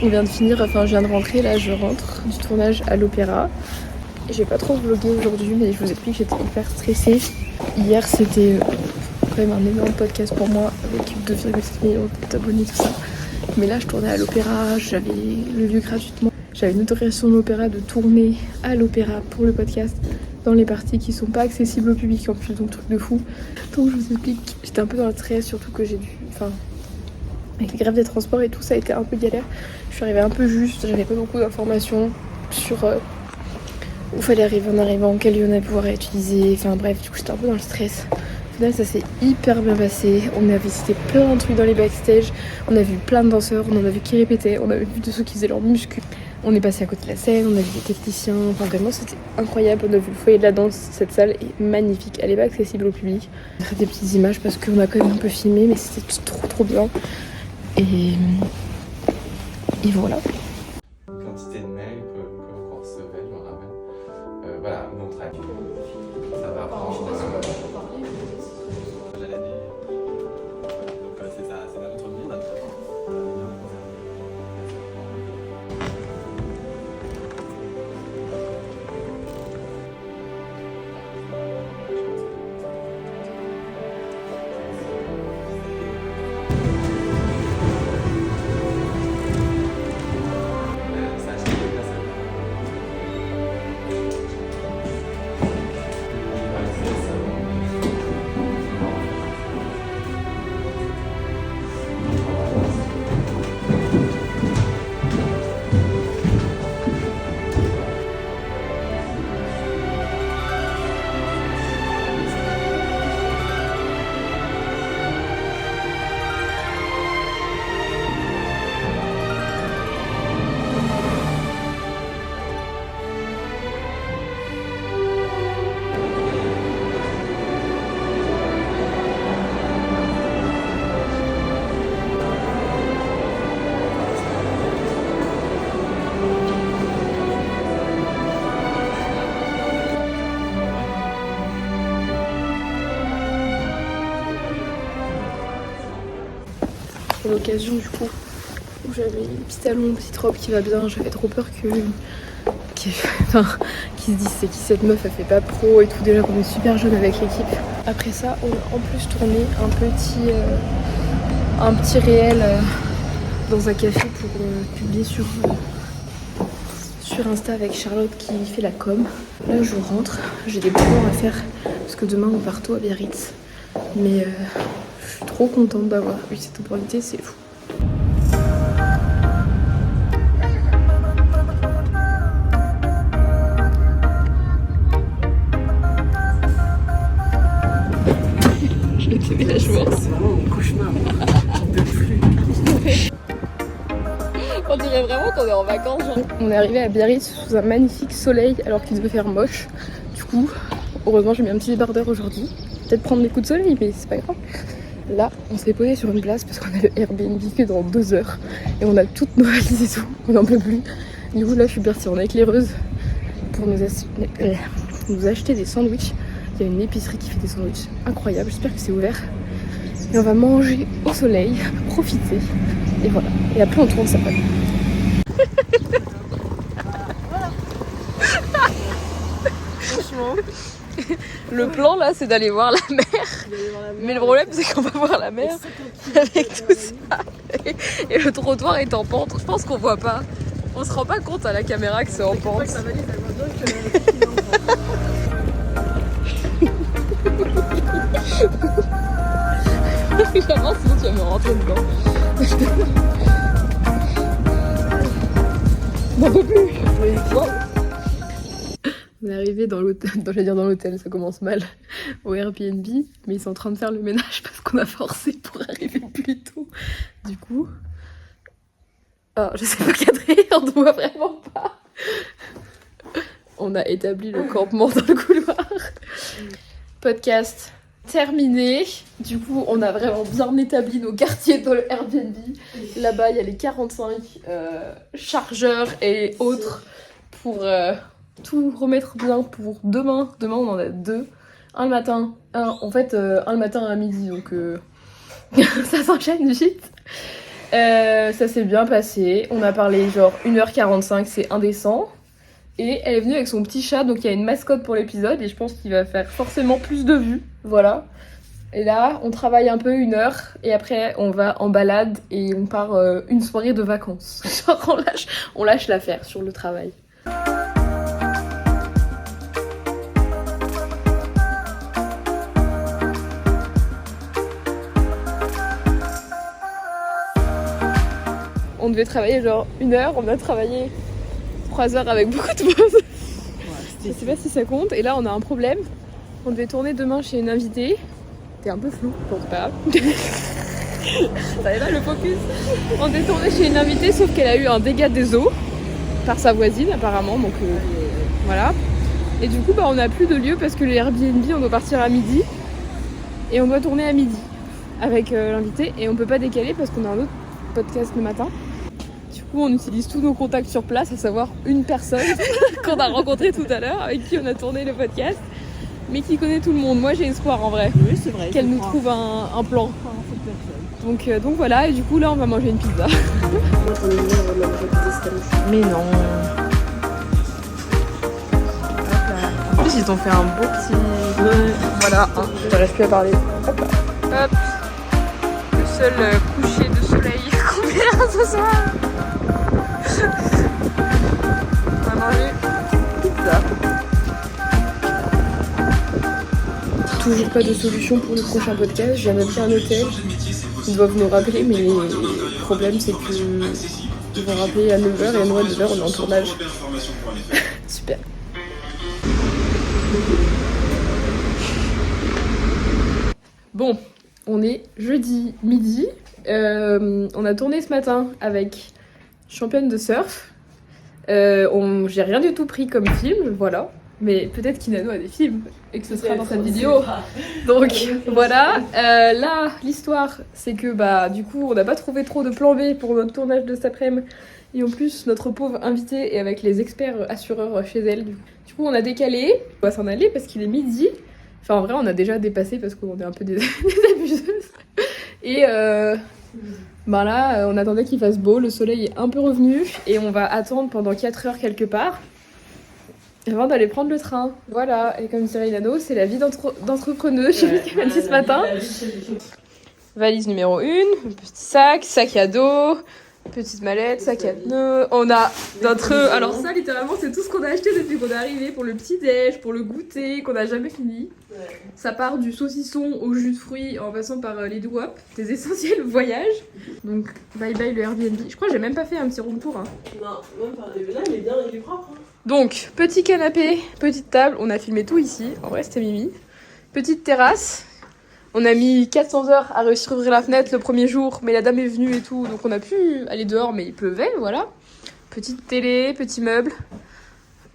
On vient de finir, enfin je viens de rentrer, là je rentre du tournage à l'Opéra. J'ai pas trop vlogué aujourd'hui, mais je vous explique que j'étais hyper stressée. Hier c'était quand même un énorme podcast pour moi, avec 2,7 millions d'abonnés, tout ça. Mais là je tournais à l'Opéra, j'avais le lieu gratuitement. J'avais une autorisation de l'Opéra de tourner à l'Opéra pour le podcast dans les parties qui sont pas accessibles au public en plus, donc truc de fou. Donc je vous explique, j'étais un peu dans le stress, surtout que j'ai dû... Enfin, avec les grèves des transports et tout, ça a été un peu galère. Je suis arrivée un peu juste, j'avais pas beaucoup d'informations sur où fallait arriver en arrivant, quel lieu on allait pouvoir utiliser, enfin bref, du coup j'étais un peu dans le stress. Au final ça s'est hyper bien passé, on a visité plein de trucs dans les backstage, on a vu plein de danseurs, on en a vu qui répétaient, on a vu de ceux qui faisaient leur muscu. On est passé à côté de la scène, on a vu des techniciens, enfin vraiment c'était incroyable, on a vu le foyer de la danse, cette salle est magnifique, elle est pas accessible au public. On a fait des petites images parce qu'on a quand même un peu filmé, mais c'était trop bien. Et voilà. Quantité de mails qu'on recevait, je me rappelle. Voilà, notre avis. Ça va prendre. J'allais dire. Donc c'est ça, c'est notre monde après. Pour l'occasion du coup où j'avais les petits talons, petite robe qui va bien, j'avais trop peur qu'ils se disent c'est qui cette meuf, elle fait pas pro et tout, déjà qu'on est super jeune avec l'équipe. Après ça on a en plus tourné un petit réel dans un café pour publier sur Insta avec Charlotte qui fait la com. Là je rentre, j'ai des plans à faire parce que demain on part tôt à Biarritz, mais je suis trop contente d'avoir eu cette opportunité, c'est fou. Je vais te lever la joie. C'est vraiment mon cauchemar. J'en peux plus. On dirait vraiment qu'on est en vacances. Genre. On est arrivé à Biarritz sous un magnifique soleil alors qu'il devait faire moche. Du coup, heureusement j'ai mis un petit débardeur aujourd'hui. Peut-être prendre des coups de soleil, mais c'est pas grave. Là, on s'est posé sur une place parce qu'on a le Airbnb que dans 2 heures. Et on a toutes nos valises et tout, on n'en peut plus. Du coup, là, je suis partie en éclaireuse pour nous acheter des sandwichs. Il y a une épicerie qui fait des sandwichs incroyables, j'espère que c'est ouvert. Et on va manger au soleil, profiter. Et voilà. Et après, on tourne ça. Franchement. Le plan là, c'est d'aller voir la mer. Mais le problème, c'est qu'on va voir la mer avec tout ça. Et le trottoir est en pente. Je pense qu'on voit pas. On se rend pas compte à la caméra que c'est en pente. Vraiment, sinon tu vas me rentrer dedans. N'en peux plus. On est arrivé dans l'hôtel, j'allais dire dans l'hôtel, ça commence mal, au Airbnb, mais ils sont en train de faire le ménage parce qu'on a forcé pour arriver plus tôt. Du coup, je sais pas cadrer, on ne voit vraiment pas. On a établi le campement dans le couloir. Podcast terminé. Du coup, on a vraiment bien établi nos quartiers dans le Airbnb. Là-bas, il y a les 45 chargeurs et autres pour tout remettre bien pour demain. Demain, on en a 2. Un le matin, un le matin à midi, donc ça s'enchaîne vite. Ça s'est bien passé. On a parlé genre 1h45, c'est indécent. Et elle est venue avec son petit chat, donc il y a une mascotte pour l'épisode et je pense qu'il va faire forcément plus de vues. Voilà. Et là, on travaille un peu 1 heure et après on va en balade et on part une soirée de vacances. Genre on lâche l'affaire sur le travail. On devait travailler genre 1 heure, on a travaillé 3 heures avec beaucoup de pauses. Je sais pas si ça compte. Et là on a un problème. On devait tourner demain chez une invitée. T'es un peu flou, bon c'est pas grave. Ça est là le focus. On devait tourner chez une invitée sauf qu'elle a eu un dégât des eaux par sa voisine apparemment. Donc voilà. Et du coup on n'a plus de lieu parce que le Airbnb on doit partir à midi. Et on doit tourner à midi avec l'invité. Et on peut pas décaler parce qu'on a un autre podcast le matin. Du coup, on utilise tous nos contacts sur place, à savoir une personne qu'on a rencontrée tout à l'heure, avec qui on a tourné le podcast, mais qui connaît tout le monde. Moi, j'ai espoir en vrai. Oui, c'est vrai. Qu'elle nous trouve un plan. Donc voilà, et du coup, là, on va manger une pizza. Mais non. En plus, ils t'ont fait un beau petit. Voilà, hein, j'arrive plus à parler. Hop là. Hop. Le seul coucher de soleil qu'on verra ce soir. On va manger pizza. Toujours pas de solution pour le prochain podcast. Je viens d'appeler un hôtel. Ils doivent nous rappeler, mais le problème c'est qu'ils vont rappeler à 9h et à 9h on est en tournage. Super. Bon, on est jeudi midi. On a tourné ce matin avec Championne de surf. J'ai rien du tout pris comme film, voilà. Mais peut-être qu'Inano a des films et que ce sera dans cette vidéo. Donc voilà. Là, l'histoire, c'est que du coup, on n'a pas trouvé trop de plan B pour notre tournage de cet après-midi. Et en plus, notre pauvre invitée est avec les experts assureurs chez elle. Du coup, on a décalé. On va s'en aller parce qu'il est midi. Enfin, en vrai, on a déjà dépassé parce qu'on est un peu des abuseuses. Et là, on attendait qu'il fasse beau. Le soleil est un peu revenu. Et on va attendre pendant 4 heures quelque part avant d'aller prendre le train. Voilà. Et comme dirait Inano, c'est la vie d'entrepreneuse. Je sais plus ce qu'elle m'a dit ce matin. Valise numéro 1. Petit sac à dos. Petite mallette, sac à dos. On a notre... Alors ça, littéralement, c'est tout ce qu'on a acheté depuis qu'on est arrivé pour le petit-déj, pour le goûter, qu'on n'a jamais fini. Ouais. Ça part du saucisson au jus de fruits en passant par les doigts, des essentiels voyages. Donc, bye bye le Airbnb. Je crois que j'ai même pas fait un petit room tour. Hein. Non, même pas. Là, il est bien, il est propre. Hein. Donc, petit canapé, petite table. On a filmé tout ici. En vrai, c'était Mimi. Petite terrasse. On a mis 400 heures à réussir à ouvrir la fenêtre le premier jour, mais la dame est venue et tout, donc on a pu aller dehors, mais il pleuvait, voilà. Petite télé, petit meuble.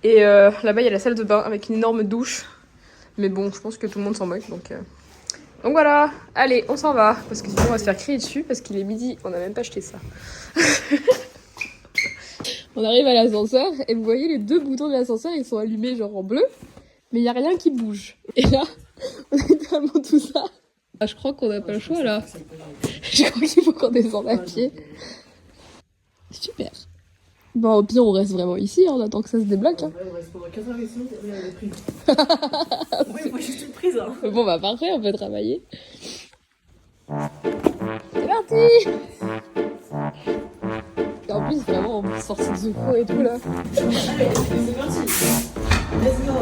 Et là-bas, il y a la salle de bain avec une énorme douche. Mais bon, je pense que tout le monde s'en moque, donc voilà. Allez, on s'en va, parce que sinon on va se faire crier dessus, parce qu'il est midi, on n'a même pas acheté ça. On arrive à l'ascenseur, et vous voyez les 2 boutons de l'ascenseur, ils sont allumés genre en bleu, mais il n'y a rien qui bouge. Et là, on a littéralement tout ça. Je crois qu'on n'a pas le choix là. Je crois qu'il faut qu'on descende à pied. Super. Bon, au pire, on reste vraiment ici, on attend que ça se débloque. Hein. Ouais, on reste pendant 4 heures ici, on est pris. Oui, moi juste une prise. Hein. Bon, parfait, on peut travailler. C'est parti. Et en plus, vraiment, on sortit de secours et tout là. Allez, c'est parti. Let's go.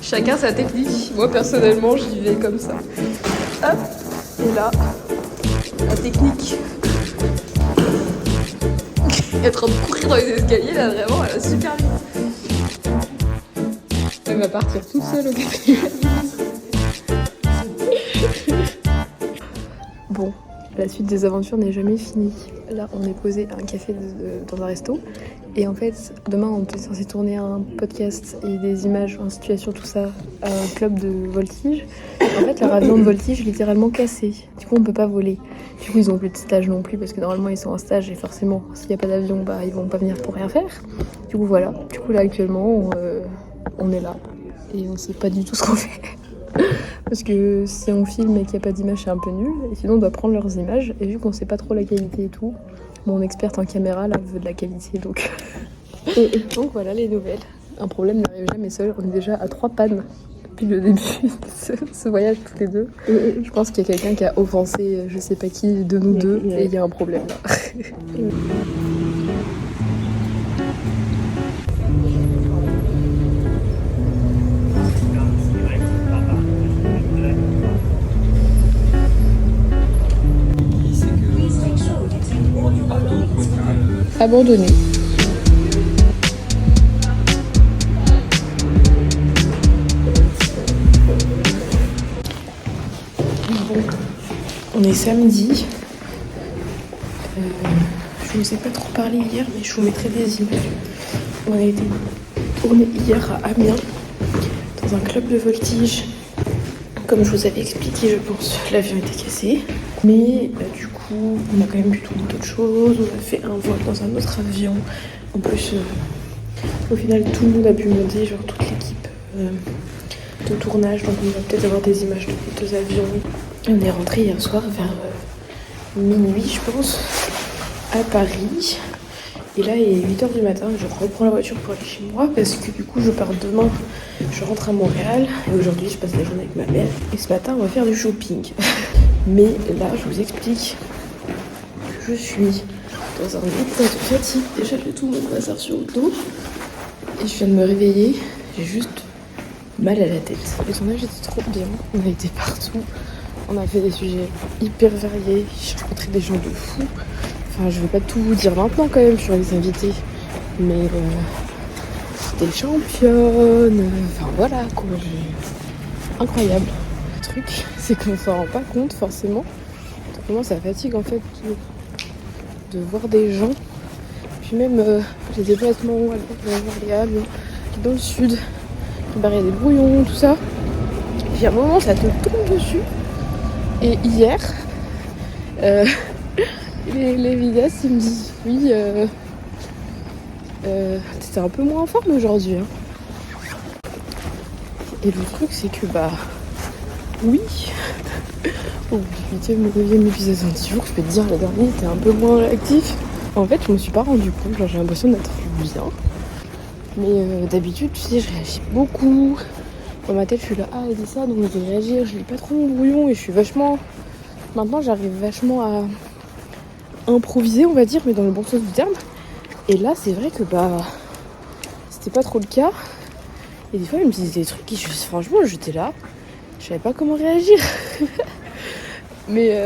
Chacun sa technique. Moi personnellement j'y vais comme ça. Hop. Et là, la technique. Être en train de courir dans les escaliers là vraiment elle a super vite. Elle va partir toute seule au café. Bon. La suite des aventures n'est jamais finie. Là, on est posé à un café dans un resto. Et en fait, demain, on est censé tourner un podcast et des images en situation, tout ça, à un club de voltige. En fait, leur avion de voltige est littéralement cassé. Du coup, on peut pas voler. Du coup, ils ont plus de stage non plus parce que normalement, ils sont en stage et forcément, s'il n'y a pas d'avion, ils vont pas venir pour rien faire. Du coup, voilà. Du coup, là, actuellement, on est là. et on sait pas du tout ce qu'on fait. Parce que si on filme et qu'il n'y a pas d'image, c'est un peu nul. Et sinon, on doit prendre leurs images. Et vu qu'on sait pas trop la qualité et tout, mon experte en caméra, là, veut de la qualité. Donc, donc voilà les nouvelles. Un problème n'arrive jamais seul. On est déjà à 3 pannes depuis le début de ce voyage tous les deux. Je pense qu'il y a quelqu'un qui a offensé je sais pas qui de nous deux. Et il y a un problème là. Abandonné. Bon, on est samedi. Je ne vous ai pas trop parlé hier, mais je vous mettrai des images. On a été tourné hier à Amiens, dans un club de voltige. Comme je vous avais expliqué, je pense, l'avion était cassé. Mais du coup, on a quand même vu d'autres choses. On a fait un vol dans un autre avion. En plus, au final, tout le monde a pu monter, genre toute l'équipe de tournage. Donc on va peut-être avoir des images de les 2 avions. Et on est rentré hier soir vers minuit, je pense, à Paris. Et là, il est 8h du matin. Je reprends la voiture pour aller chez moi parce que du coup, je pars demain. Je rentre à Montréal. Et aujourd'hui, je passe la journée avec ma mère. Et ce matin, on va faire du shopping. Mais là, je vous explique que je suis dans un état de fatigue. Déjà, j'ai tout mon bazar sur le dos. Et je viens de me réveiller. J'ai juste mal à la tête. Le tournage était trop bien. On a été partout. On a fait des sujets hyper variés. J'ai rencontré des gens de fou. Enfin, je vais pas tout vous dire maintenant quand même sur les invités. Mais des championnes. Enfin voilà quoi. Incroyable. Le truc, c'est qu'on s'en rend pas compte forcément. Comment ça fatigue en fait de voir des gens. Puis même les déplacements à Montréal, dans le sud, préparer des brouillons, tout ça. Puis à un moment ça te tombe dessus. Et hier, les vidéastes ils me disent oui, t'étais un peu moins en forme aujourd'hui. Hein. Et le truc c'est que bah oui, au bout du 8e ou 9e épisode en 10 jours, je peux te dire, le dernier était un peu moins réactif. En fait, je me suis pas rendu compte, genre, j'ai l'impression d'être bien. Mais d'habitude, tu sais, je réagis beaucoup. Dans ma tête, je suis là, ah, elle dit ça, donc je vais réagir. Je lis pas trop mon brouillon et je suis vachement... Maintenant, j'arrive vachement à improviser, on va dire, mais dans le bon sens du terme. Et là, c'est vrai que, bah, c'était pas trop le cas. Et des fois, ils me disaient des trucs et franchement, j'étais là. Je savais pas comment réagir. mais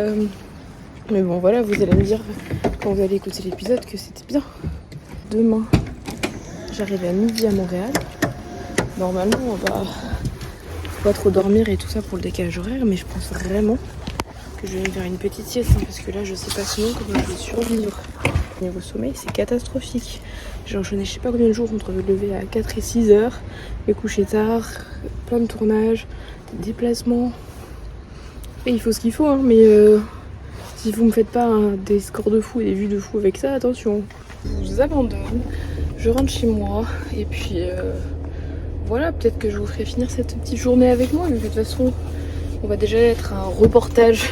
bon, voilà, vous allez me dire quand vous allez écouter l'épisode que c'était bien. Demain, j'arrive à midi à Montréal. Normalement, on va pas trop dormir et tout ça pour le décalage horaire, mais je pense vraiment que je vais faire une petite sieste hein, parce que là, je sais pas sinon comment je vais survivre. Niveau sommeil, c'est catastrophique. J'ai enchaîné je sais pas combien de jours entre me lever à 4 et 6 heures, me coucher tard, plein de tournages, des déplacements. Et il faut ce qu'il faut, hein, mais si vous me faites pas des scores de fou et des vues de fou avec ça, attention. Je vous abandonne, je rentre chez moi et puis voilà, peut-être que je vous ferai finir cette petite journée avec moi, mais de toute façon, on va déjà être un reportage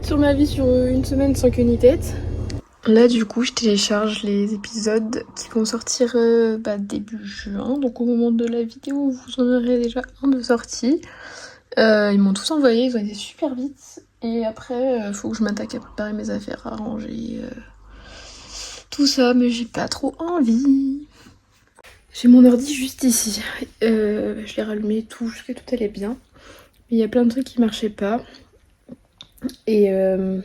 sur ma vie sur une semaine sans queue ni tête. Là du coup je télécharge les épisodes qui vont sortir début juin, donc au moment de la vidéo vous en aurez déjà un de sorti. Ils m'ont tous envoyé, ils ont été super vite et après faut que je m'attaque à préparer mes affaires, à ranger tout ça, mais j'ai pas trop envie. J'ai mon ordi juste ici, je l'ai rallumé tout, je sais que tout allait bien, mais il y a plein de trucs qui marchaient pas et je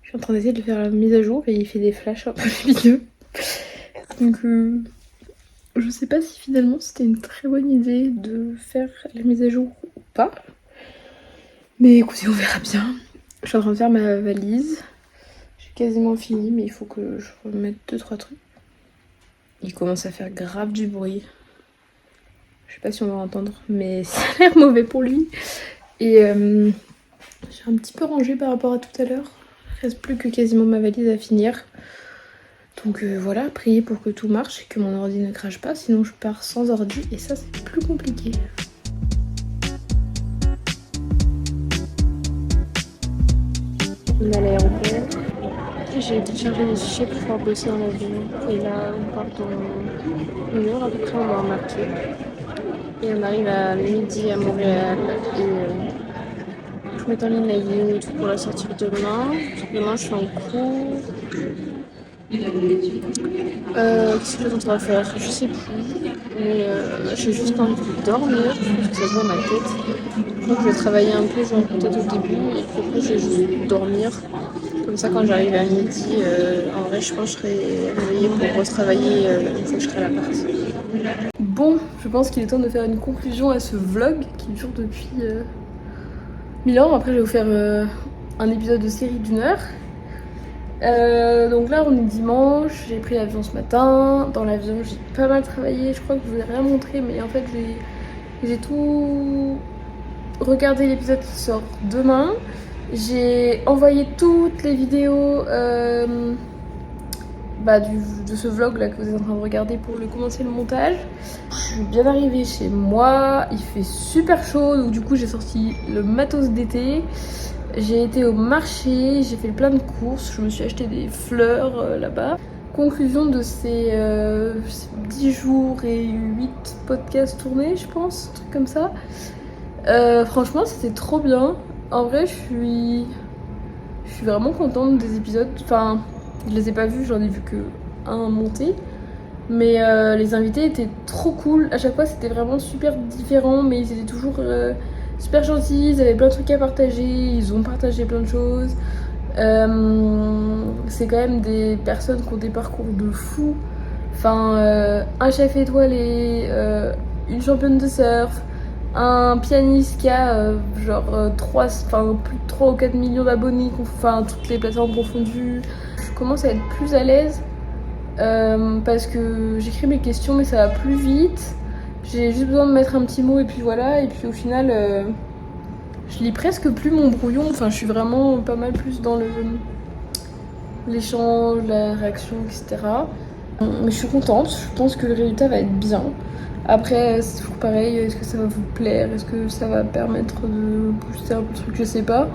suis en train d'essayer de faire la mise à jour et il fait des flashs un peu lumineux. Donc je sais pas si finalement c'était une très bonne idée de faire la mise à jour ou pas. Mais écoutez, on verra bien. Je suis en train de faire ma valise. J'ai quasiment fini mais il faut que je remette 2-3 trucs. Il commence à faire grave du bruit. Je sais pas si on va entendre mais ça a l'air mauvais pour lui. Et j'ai un petit peu rangé par rapport à tout à l'heure. Il reste plus que quasiment ma valise à finir. Donc voilà, priez pour que tout marche et que mon ordi ne crache pas, sinon je pars sans ordi et ça c'est plus compliqué. On est à l'aéroport. J'ai téléchargé des fichiers pour pouvoir bosser dans l'avion. Et là, on part dans 1 heure à peu près, on va embarquer. Et on arrive à midi à Montréal. Et je mets en ligne la vidéo et tout pour la sortir demain. Demain, je suis en cours. Qu'est-ce que on va faire? Je sais plus. Mais j'ai juste envie de dormir. Parce que ça joue à ma tête. Je crois que je vais travailler un peu, genre peut-être au début. Et puis après, je vais juste dormir. Comme ça, quand j'arrive à midi, en vrai, je pense que je serai réveillée pour retravailler une fois que je serai à l'appart. Bon, je pense qu'il est temps de faire une conclusion à ce vlog qui dure depuis 1000 ans. Après, je vais vous faire un épisode de série d'1 heure. Donc là, on est dimanche. J'ai pris l'avion ce matin. Dans l'avion, j'ai pas mal travaillé. Je crois que je vous ai rien montré, mais en fait, j'ai tout regardé l'épisode qui sort demain. J'ai envoyé toutes les vidéos de ce vlog là que vous êtes en train de regarder pour commencer le montage. Je suis bien arrivée chez moi, il fait super chaud, donc du coup j'ai sorti le matos d'été. J'ai été au marché, j'ai fait plein de courses, je me suis acheté des fleurs là-bas. Conclusion de ces 10 jours et 8 podcasts tournés, je pense, un truc comme ça. Franchement, c'était trop bien. En vrai, je suis vraiment contente des épisodes. Enfin, je les ai pas vus, j'en ai vu que un monté. Mais les invités étaient trop cool. À chaque fois, c'était vraiment super différent, mais ils étaient toujours super gentils. Ils avaient plein de trucs à partager. Ils ont partagé plein de choses. C'est quand même des personnes qui ont des parcours de fou. Enfin, un chef étoilé, une championne de surf, un pianiste qui a plus de 3 ou 4 millions d'abonnés, enfin toutes les plateformes confondues. Je commence à être plus à l'aise parce que j'écris mes questions mais ça va plus vite. J'ai juste besoin de mettre un petit mot et puis voilà. Et puis au final, je lis presque plus mon brouillon. Enfin, je suis vraiment pas mal plus dans l'échange, la réaction, etc. Mais je suis contente. Je pense que le résultat va être bien. Après, c'est toujours pareil, est-ce que ça va vous plaire? Est-ce que ça va permettre de booster un peu le truc? Je sais pas.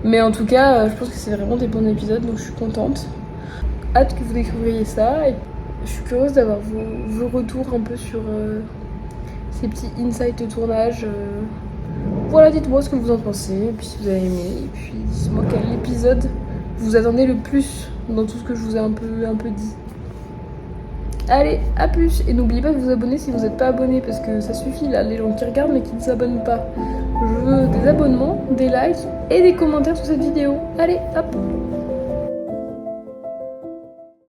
Mais en tout cas, je pense que c'est vraiment des bons épisodes, donc je suis contente. Hâte que vous découvriez ça. Et je suis curieuse d'avoir vos retours un peu sur ces petits insights de tournage. Voilà, dites-moi ce que vous en pensez, et puis si vous avez aimé. Et puis dites-moi quel épisode vous attendez le plus dans tout ce que je vous ai un peu dit. Allez, à plus. Et n'oubliez pas de vous abonner si vous n'êtes pas abonné, parce que ça suffit là, les gens qui regardent mais qui ne s'abonnent pas. Je veux des abonnements, des likes et des commentaires sur cette vidéo. Allez, hop.